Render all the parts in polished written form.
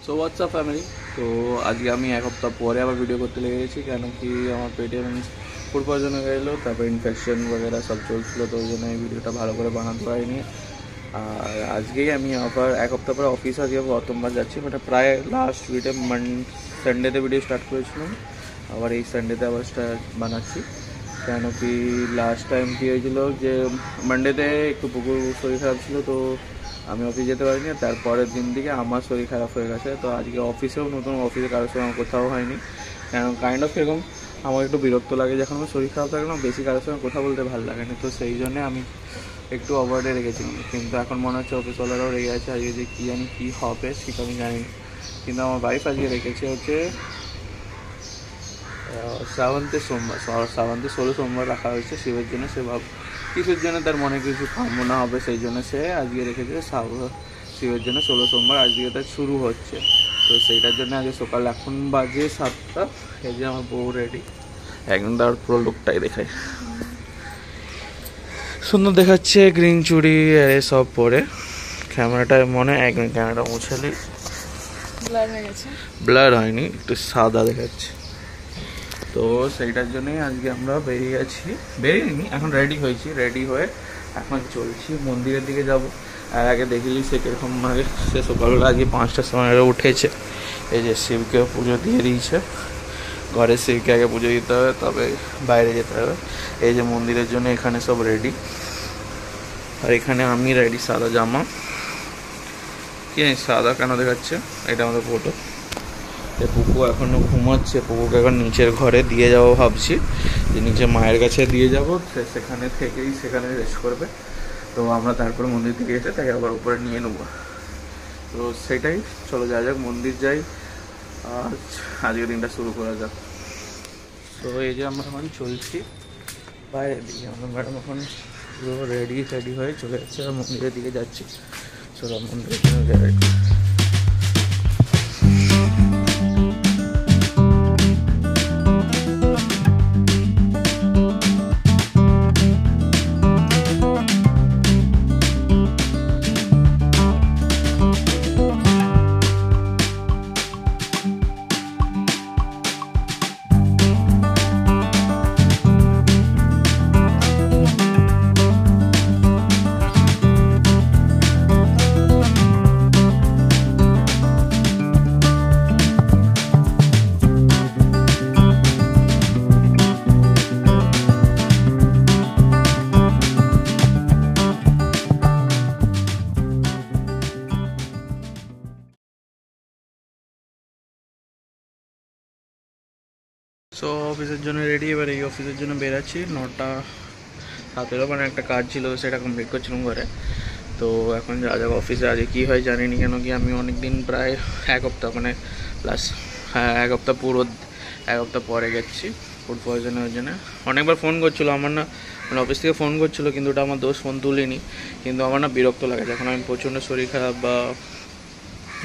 So WhatsApp family. তো আজকে আমি এক সপ্তাহ পরে আবার ভিডিও করতে লেগে গেছি, কেন কি আমার পেটে ফুড পয়জন হয়ে গেছিলো, তারপর ইনফেকশন বগেরা সব চলছিলো, তো ওই জন্য এই ভিডিওটা ভালো করে বানাতে পারিনি। আর আজকেই আমি আবার এক সপ্তাহ পরে অফিস আজকে প্রথমবার যাচ্ছি, মানে প্রায় লাস্ট উইকে সানডেতে ভিডিও স্টার্ট করেছিলাম, আবার এই সানডেতে আবার বানাচ্ছি। কেন কি লাস্ট টাইম কী হয়েছিলো যে মানডেতে একটু পুকুর শরীর খারাপ ছিল, তো আমি অফিস যেতে পারিনি। তারপরের দিন থেকে আমার শরীর খারাপ হয়ে গেছে, তো আজকে অফিসেও নতুন অফিসে কারোর সঙ্গে কোথাও হয়নি, কারণ কাইন্ড অফ এরকম আমার একটু বিরক্ত লাগে যখন আমার শরীর খারাপ থাকে না, বেশি কারোর সঙ্গে কথা বলতে ভালো লাগে না, তো সেই জন্যে আমি একটু অ্যাভয়েডে রেখেছিলাম। কিন্তু এখন মনে হচ্ছে অফিসওয়ালারাও রেগে আছে আজকে, যে কী জানি কী হবে সেটা আমি জানি না। কিন্তু আমার ওয়াইফ আজকে রেখেছে হচ্ছে শ্রাবন্তের সোমবার, শ্রাবন্তের 16 সোমবার রাখা হয়েছে শিবের জন্য। সে কিছুর জন্য তার মনে কিছু কামনা হবে, সেই জন্য সে আজকে রেখেছে শিবের জন্য 16 সোমবার আজকে তার শুরু হচ্ছে। তো সেইটার জন্য আজকে সকাল এখন বাজে 7টা, এই যে আমার বউ রেডি, একদম তার পুরো লুকটাই দেখায়, সুন্দর দেখাচ্ছে, গ্রিন চুড়ি আর সব পরে। ক্যামেরাটায় মনে হয় একদম ক্যামেরাটা মুছালি ব্লার হয়নি, একটু সাদা দেখাচ্ছে। তো সেইটার জন্যই আজকে আমরা বেরিয়ে এখন রেডি হয়েছি, রেডি হয়ে এখন চলছি মন্দিরের দিকে যাব। আর আগে দেখিলি সে কীরকম, মানে সে সকালবেলা আজকে 5টার সময় উঠেছে, এই যে শিবকে পুজো দিয়ে দিয়েছে, ঘরে শিবকে আগে পুজো দিতে হবে, তবে বাইরে যেতে হবে। এই যে মন্দিরের জন্য এখানে সব রেডি, আর এখানে আমি রেডি, সাদা জামা। কি সাদা কেন দেখাচ্ছে, এটা আমাদের ফটো। পুকু এখনও ঘুমাচ্ছে, পুকুকে এখন নিচের ঘরে দিয়ে যাবো ভাবছি, যে নিচে মায়ের কাছে দিয়ে যাব, সেখানে থেকেই সেখানে রেস্ট করবে। তো আমরা তারপরে মন্দির থেকে এসে তাকে আবার উপরে নিয়ে নেবো। তো সেটাই, চলো যাওয়া যাক, মন্দির যাই, আর আজকের দিনটা শুরু করা যাক। তো এই যে আমরা এখন চলছি বাইরের দিকে, আমরা ম্যাডাম এখন পুরো রেডি হয়ে চলে যাচ্ছে, আর মন্দিরের দিকে যাচ্ছি। চলো মন্দিরের জন্য যাই। সো অফিসের জন্য রেডি, এবার এই অফিসের জন্য বেরাচ্ছি। 9টা 7 মানে একটা কাজ ছিল, সেটা কমপ্লিট করছিলাম ঘরে। তো এখন যা যাক অফিসে, আজকে কী হয় জানিনি, কেন কি আমি অনেক দিন প্রায় এক সপ্তাহ, মানে প্লাস এক সপ্তাহ পুরো এক সপ্তাহ পরে গেছি ফুড পয়জনের জন্য। অনেকবার ফোন করছিলো আমার, না মানে অফিস থেকে ফোন করছিলো, কিন্তু ওটা আমার দোষ, ফোন তুলিনি। কিন্তু আমার না বিরক্ত লাগে, যখন আমি প্রচণ্ড শরীর খারাপ বা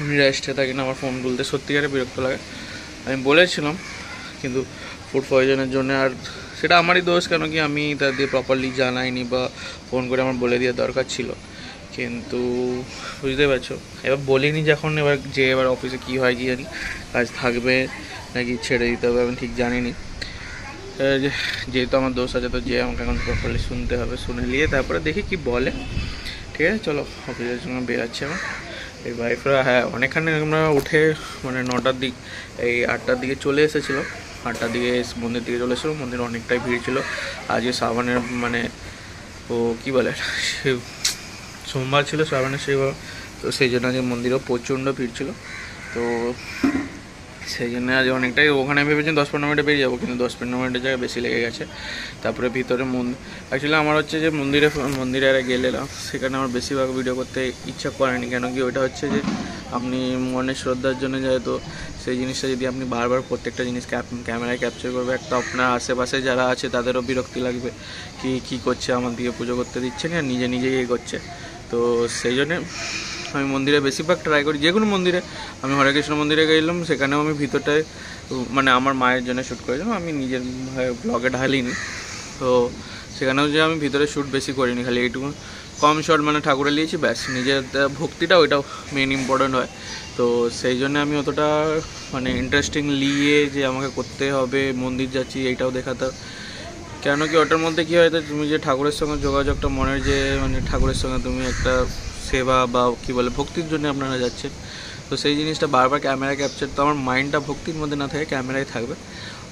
আমি রেস্টে থাকি না, আমার ফোন তুলতে সত্যিকারে বিরক্ত লাগে। আমি বলেছিলাম, কিন্তু ফুড পয়জনের জন্য, আর সেটা আমারই দোষ, কেন কি আমি তাদের প্রপারলি জানাইনি, বা ফোন করে আমার বলে দেওয়ার দরকার ছিল, কিন্তু বুঝতে পারছো, এবার বলিনি যখন, এবার অফিসে কী হয় কি জানি, কাজ থাকবে নাকি ছেড়ে দিতে হবে আমি ঠিক জানিনি। যেহেতু আমার দোষ আছে, তো যে আমাকে এখন প্রপারলি শুনতে হবে, শুনে নিয়ে তারপরে দেখি কি বলে। ঠিক আছে, চলো অফিসের জন্য বেরাচ্ছি আমার এই ওয়াইফরা। হ্যাঁ, অনেকখানি আমরা উঠে, মানে 9টার দিক, এই 8টার দিকে চলে এসেছিলো, 8টার দিকে মন্দির দিকে চলে এসেছিলো। মন্দিরে অনেকটাই ভিড় ছিল আজকে, শ্রাবণের মানে ও কী বলে সোমবার ছিল, শ্রাবণের সেইবার, তো সেই জন্য আজকে মন্দিরেও প্রচণ্ড ভিড় ছিল। তো সেই জন্য আজ অনেকটাই, ওখানে ভেবেছি 10-15 মিনিটে বেরিয়ে যাবো, কিন্তু 10-15 মিনিটের জায়গায় বেশি লেগে গেছে। তারপরে ভিতরে অ্যাকচুয়ালি আমার হচ্ছে যে মন্দিরে গেলে সেখানে আমার বেশিরভাগ ভিডিও করতে ইচ্ছা করেনি, কেন কি ওইটা হচ্ছে যে আপনি মনের শ্রদ্ধার জন্য যায়, তো সেই জিনিসটা যদি আপনি বারবার প্রত্যেকটা জিনিস ক্যামেরায় ক্যাপচার করবে, একটা আপনার আশেপাশে যারা আছে তাদেরও বিরক্তি লাগবে, কী করছে, আমার দিকে পুজো করতে দিচ্ছে না, নিজেই এ করছে। তো সেই জন্যে আমি মন্দিরে বেশিরভাগ ট্রাই করি, যে কোনো মন্দিরে। আমি হরে কৃষ্ণ মন্দিরে গেলাম, সেখানেও আমি ভিতরটায়, মানে আমার মায়ের জন্য শ্যুট করেছিলাম, আমি নিজের ব্লগে ঢালিনি। তো সেখানেও যে আমি ভিতরে শ্যুট বেশি করিনি, খালি এইটুকু কম শট মানে ঠাকুরে নিয়েছি ব্যাস, নিজের ভক্তিটা ওইটাও মেন ইম্পর্ট্যান্ট হয়। তো সেই জন্য আমি অতটা মানে ইন্টারেস্টিং নিয়ে যে আমাকে করতে হবে মন্দির যাচ্ছি এইটাও দেখাতে, কেন কি ওটার মধ্যে কী হয়, তুমি যে ঠাকুরের সঙ্গে যোগাযোগটা মনের যে মানে ঠাকুরের সঙ্গে তুমি একটা সেবা বা কী বলে ভক্তির জন্য আপনারা যাচ্ছেন, তো সেই জিনিসটা বারবার ক্যামেরা ক্যাপচার, তো আমার মাইন্ডটা ভক্তির মধ্যে না থাকে ক্যামেরায় থাকবে।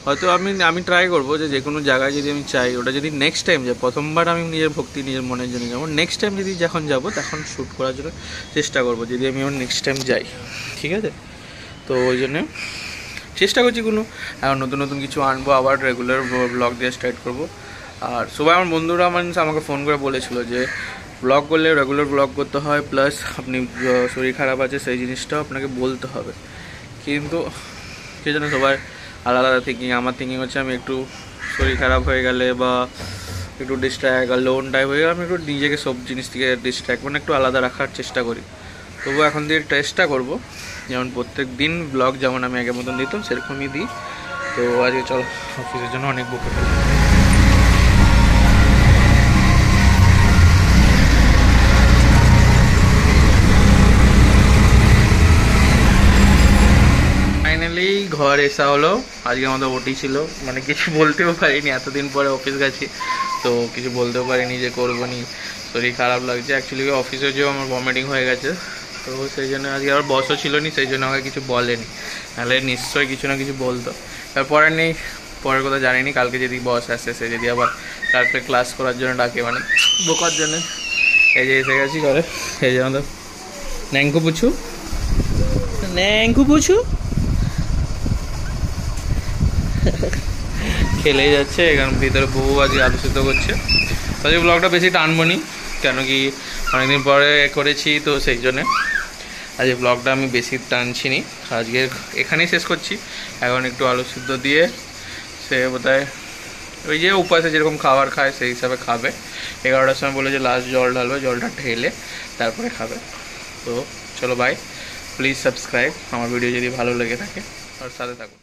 হয়তো আমি ট্রাই করবো যে কোনো জায়গায় যদি আমি চাই ওটা যদি নেক্সট টাইম যাই, প্রথমবার আমি নিজের ভক্তি নিজের মনের জন্য যাবো, নেক্সট টাইম যদি যখন যাবো তখন শ্যুট করার জন্য চেষ্টা করবো, যদি আমি আমার নেক্সট টাইম যাই, ঠিক আছে। তো ওই জন্য চেষ্টা করছি এখন নতুন নতুন কিছু আনবো, আবার রেগুলার ব্লগ দিয়ে স্টার্ট করবো। আর সবাই আমার বন্ধুরা আমাকে ফোন করে বলেছিল যে ব্লগ করলে রেগুলার ব্লগ করতে হয়, প্লাস আপনি শরীর খারাপ আছে সেই জিনিসটাও আপনাকে বলতে হবে, কিন্তু সে জন্য সবাই আলাদা আলাদা থিঙ্কিং। আমার থিঙ্কিং হচ্ছে আমি একটু শরীর খারাপ হয়ে গেলে বা একটু ডিস্ট্র্যাক্ট আর লোন টাইপ হয়ে গেলে আমি একটু নিজেকে সব জিনিস থেকে ডিস্ট্র্যাক্ট মানে একটু আলাদা রাখার চেষ্টা করি। তবুও এখন দিয়ে চেষ্টা করবো যেমন প্রত্যেক দিন ব্লগ যেমন আমি আগের মতন দিতাম সেরকমই দিই। তো আজকে চলো অফিসের জন্য অনেক বুক করে ফাইনালি ঘর এসা হলো। আজকে আমাদের ওটি ছিল, মানে কিছু বলতেও পারিনি, এতদিন পরে অফিস গেছি তো কিছু বলতেও পারিনি যে করবো নি, শরীর খারাপ লাগছে। অ্যাকচুয়ালি অফিসে যেও আমার ভমিটিং হয়ে গেছে, তো সেই জন্য আজকে আবার বসও ছিল নি, সেই জন্য আমাকে কিছু বলেনি, নাহলে নিশ্চয়ই কিছু না কিছু বলতো। তারপরে নেই, পরের কথা জানিনি, কালকে যদি বস আসে সে যদি আবার তারপরে ক্লাস করার জন্য ডাকে মানে বোকার জন্য। এই যে এসে গেছি ঘরে, এই যে আমাদের ন্যাংকু পুছু খেলে যাচ্ছে, এখানে ভিতরে বউ আজকে আলু সিদ্ধ করছে। আজকে ব্লগটা বেশি টানবো নি, কেন কি অনেকদিন পরে করেছি তো সেই জন্যে আজকে ব্লগটা আমি বেশি টানছি নি, আজকে এখানেই শেষ করছি। এখন একটু আলু সিদ্ধ দিয়ে সে বোধহয় ওই যে উপাসে যেরকম খাবার খায় সেই হিসাবে খাবে। 11টার সময় বলে যে লাস্ট জল ঢালবে, জলটা ঢেলে তারপরে খাবে। তো চলো বাই, প্লিজ সাবস্ক্রাইব আমার ভিডিও যদি ভালো লেগে থাকে আর সাথে থাকুন।